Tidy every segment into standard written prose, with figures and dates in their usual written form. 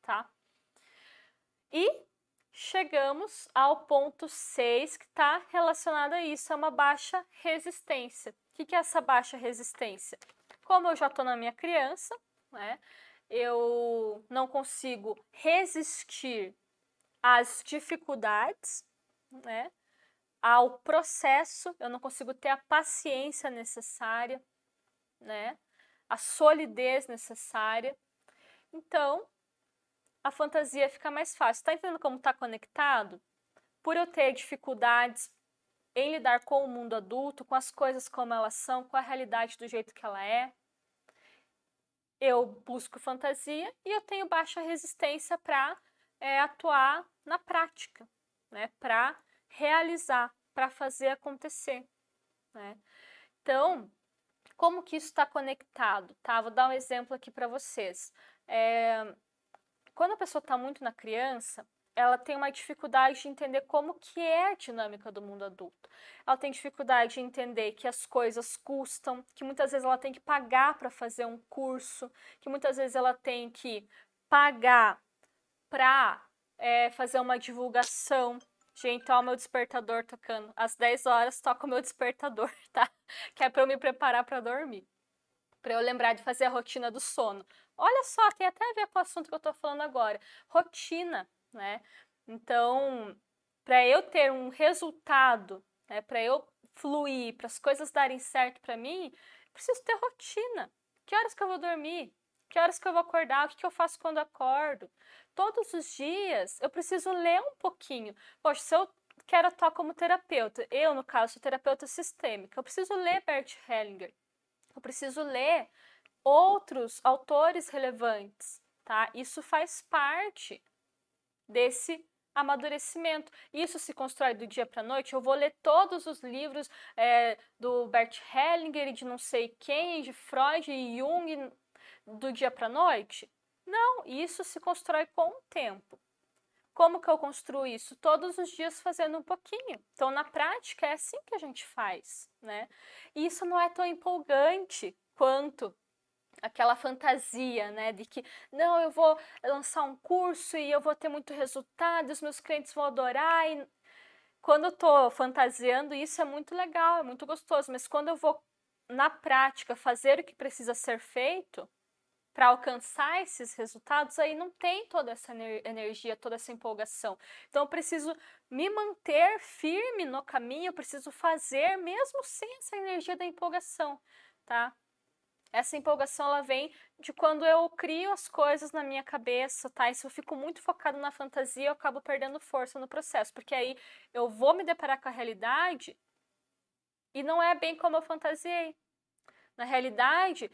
tá? E chegamos ao ponto 6, que está relacionado a isso, é uma baixa resistência. O que é essa baixa resistência? Como eu já estou na minha criança, né, eu não consigo resistir às dificuldades, né, ao processo, eu não consigo ter a paciência necessária, né, a solidez necessária. Então, a fantasia fica mais fácil. Tá entendendo como tá conectado? Por eu ter dificuldades em lidar com o mundo adulto, com as coisas como elas são, com a realidade do jeito que ela é, eu busco fantasia e eu tenho baixa resistência para atuar na prática, né? Para realizar, para fazer acontecer, né? Então, como que isso está conectado? Tá? Vou dar um exemplo aqui para vocês. Quando a pessoa está muito na criança, ela tem uma dificuldade de entender como que é a dinâmica do mundo adulto. Ela tem dificuldade de entender que as coisas custam, que muitas vezes ela tem que pagar para fazer um curso, que muitas vezes ela tem que pagar para fazer uma divulgação. Gente, ó, o meu despertador tocando. Às 10 horas toca o meu despertador, tá? Que é para eu me preparar para dormir. Para eu lembrar de fazer a rotina do sono. Olha só, tem até a ver com o assunto que eu estou falando agora. Rotina, né? Então, para eu ter um resultado, né, para eu fluir, para as coisas darem certo para mim, preciso ter rotina. Que horas que eu vou dormir? Que horas que eu vou acordar? O que eu faço quando acordo? Todos os dias eu preciso ler um pouquinho. Poxa, se eu quero atuar como terapeuta, eu, no caso, sou terapeuta sistêmica, eu preciso ler Bert Hellinger. Eu preciso ler outros autores relevantes, tá? Isso faz parte desse amadurecimento. Isso se constrói do dia para a noite. Eu vou ler todos os livros do Bert Hellinger, de não sei quem, de Freud e Jung do dia para a noite? Não, isso se constrói com o tempo. Como que eu construo isso? Todos os dias fazendo um pouquinho. Então, na prática, é assim que a gente faz, né? E isso não é tão empolgante quanto aquela fantasia, né, de que não, eu vou lançar um curso e eu vou ter muito resultado, os meus clientes vão adorar. E quando eu tô fantasiando, isso é muito legal, é muito gostoso, mas quando eu vou na prática fazer o que precisa ser feito para alcançar esses resultados, aí não tem toda essa energia, toda essa empolgação. Então eu preciso me manter firme no caminho, eu preciso fazer mesmo sem essa energia da empolgação, tá? Essa empolgação, ela vem de quando eu crio as coisas na minha cabeça, tá? E se eu fico muito focado na fantasia, eu acabo perdendo força no processo, porque aí eu vou me deparar com a realidade e não é bem como eu fantasiei. Na realidade,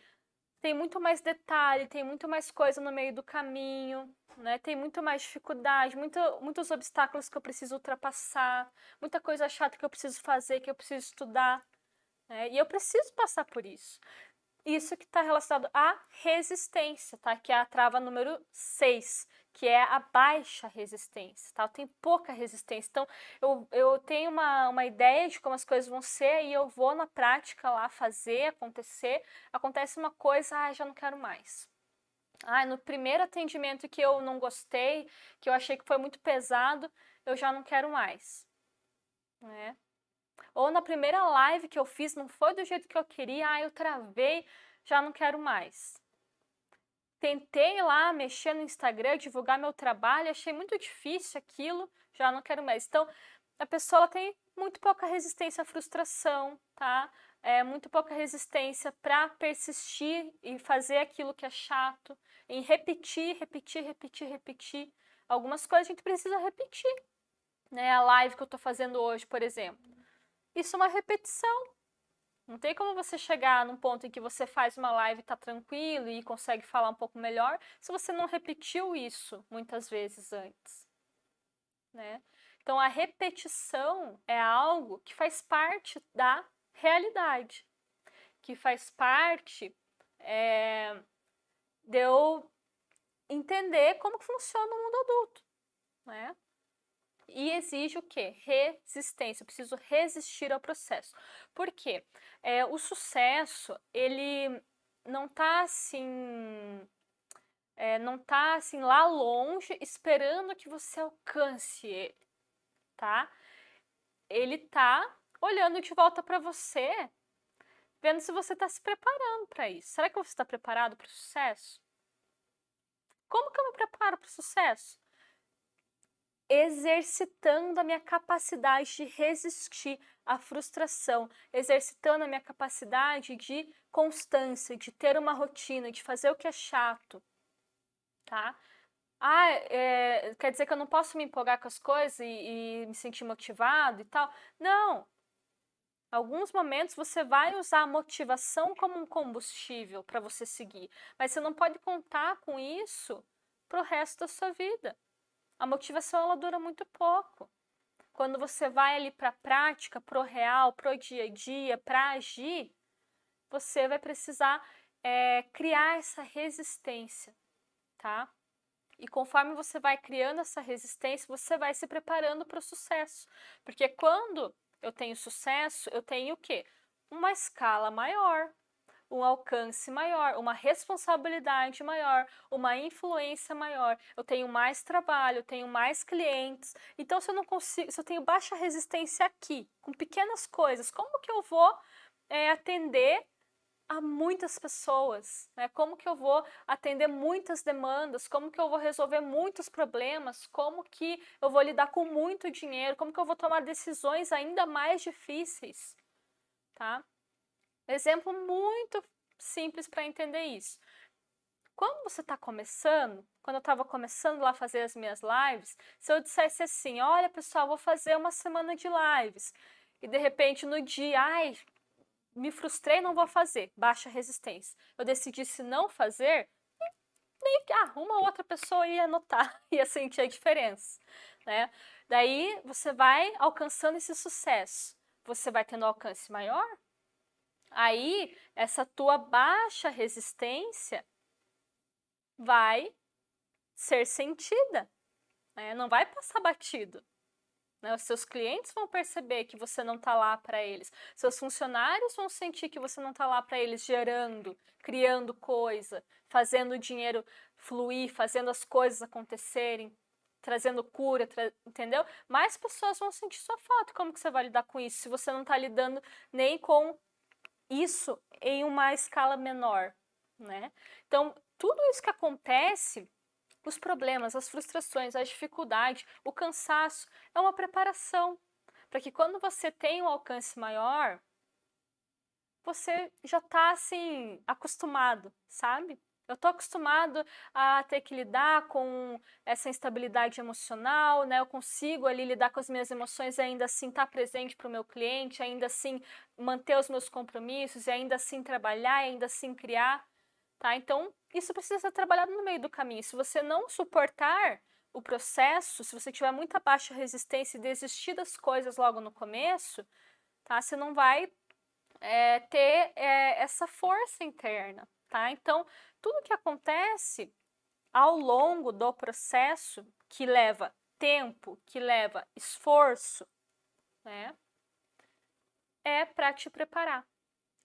tem muito mais detalhe, tem muito mais coisa no meio do caminho, né? Tem muito mais dificuldade, muitos obstáculos que eu preciso ultrapassar, muita coisa chata que eu preciso fazer, que eu preciso estudar, né? E eu preciso passar por isso. Isso que está relacionado à resistência, tá? Que é a trava número 6, que é a baixa resistência, tá? Eu tenho pouca resistência, então eu tenho uma ideia de como as coisas vão ser e eu vou na prática lá fazer acontecer, acontece uma coisa, já não quero mais. No primeiro atendimento que eu não gostei, que eu achei que foi muito pesado, eu já não quero mais, né? Ou na primeira live que eu fiz, não foi do jeito que eu queria, eu travei, já não quero mais. Tentei lá mexer no Instagram, divulgar meu trabalho, achei muito difícil aquilo, já não quero mais. Então, a pessoa ela tem muito pouca resistência à frustração, tá? Muito pouca resistência para persistir e fazer aquilo que é chato, em repetir, repetir, repetir, repetir. Algumas coisas a gente precisa repetir, né? A live que eu tô fazendo hoje, por exemplo. Isso é uma repetição. Não tem como você chegar num ponto em que você faz uma live e tá tranquilo e consegue falar um pouco melhor se você não repetiu isso muitas vezes antes, né? Então a repetição é algo que faz parte da realidade, que faz parte de eu entender como que funciona o mundo adulto, né? E exige o quê? Resistência. Eu preciso resistir ao processo. Por quê? O sucesso, ele não tá assim não tá assim lá longe esperando que você alcance ele, tá? Ele tá olhando de volta para você, vendo se você está se preparando para isso. Será que você está preparado para o sucesso? Como que eu me preparo para o sucesso? Exercitando a minha capacidade de resistir à frustração, exercitando a minha capacidade de constância, de ter uma rotina, de fazer o que é chato, tá? Quer dizer que eu não posso me empolgar com as coisas e me sentir motivado e tal? Não! Alguns momentos você vai usar a motivação como um combustível para você seguir, mas você não pode contar com isso para o resto da sua vida. A motivação ela dura muito pouco. Quando você vai ali para a prática, para o real, para o dia a dia, para agir, você vai precisar criar essa resistência, tá? E conforme você vai criando essa resistência, você vai se preparando para o sucesso. Porque quando eu tenho sucesso, eu tenho o quê? Uma escala maior, um alcance maior, uma responsabilidade maior, uma influência maior. Eu tenho mais trabalho, eu tenho mais clientes. Então, se eu tenho baixa resistência aqui, com pequenas coisas, como que eu vou atender a muitas pessoas, né? Como que eu vou atender muitas demandas? Como que eu vou resolver muitos problemas? Como que eu vou lidar com muito dinheiro? Como que eu vou tomar decisões ainda mais difíceis, tá? Exemplo muito simples para entender isso. Quando você está começando, quando eu estava começando lá a fazer as minhas lives, se eu dissesse assim, olha pessoal, vou fazer uma semana de lives, e de repente no dia, me frustrei, não vou fazer, baixa resistência. Eu decidisse não fazer, meio que uma outra pessoa ia notar, ia sentir a diferença, né? Daí você vai alcançando esse sucesso, você vai tendo um alcance maior, aí essa tua baixa resistência vai ser sentida, né? Não vai passar batido. Os seus clientes vão perceber que você não está lá para eles. Seus funcionários vão sentir que você não está lá para eles, gerando, criando coisa, fazendo o dinheiro fluir, fazendo as coisas acontecerem, trazendo cura, entendeu? Mais pessoas vão sentir sua falta. Como que você vai lidar com isso se você não está lidando nem com isso em uma escala menor, né? Então, tudo isso que acontece, os problemas, as frustrações, as dificuldades, o cansaço, é uma preparação para que quando você tem um alcance maior, você já está assim, acostumado, sabe? Eu estou acostumado a ter que lidar com essa instabilidade emocional, né? Eu consigo ali lidar com as minhas emoções e ainda assim estar presente para o meu cliente, ainda assim manter os meus compromissos, e ainda assim trabalhar, e ainda assim criar. Tá? Então, isso precisa ser trabalhado no meio do caminho. Se você não suportar o processo, se você tiver muita baixa resistência e desistir das coisas logo no começo, tá? Você não vai ter essa força interna, tá? Então, tudo que acontece ao longo do processo, que leva tempo, que leva esforço, né? É para te preparar,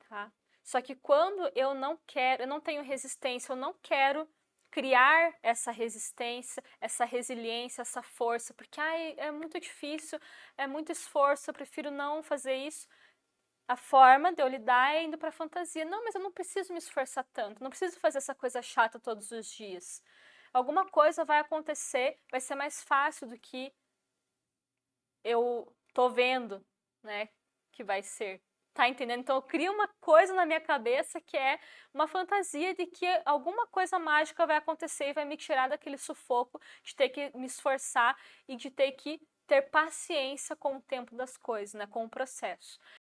tá? Só que quando eu não tenho resistência, eu não quero criar essa resistência, essa resiliência, essa força, porque é muito difícil, é muito esforço, eu prefiro não fazer isso. A forma de eu lidar é indo para a fantasia. Não, mas eu não preciso me esforçar tanto, não preciso fazer essa coisa chata todos os dias. Alguma coisa vai acontecer, vai ser mais fácil do que eu tô vendo, né, que vai ser. Tá entendendo? Então eu crio uma coisa na minha cabeça que é uma fantasia de que alguma coisa mágica vai acontecer e vai me tirar daquele sufoco de ter que me esforçar e de ter que ter paciência com o tempo das coisas, né, com o processo.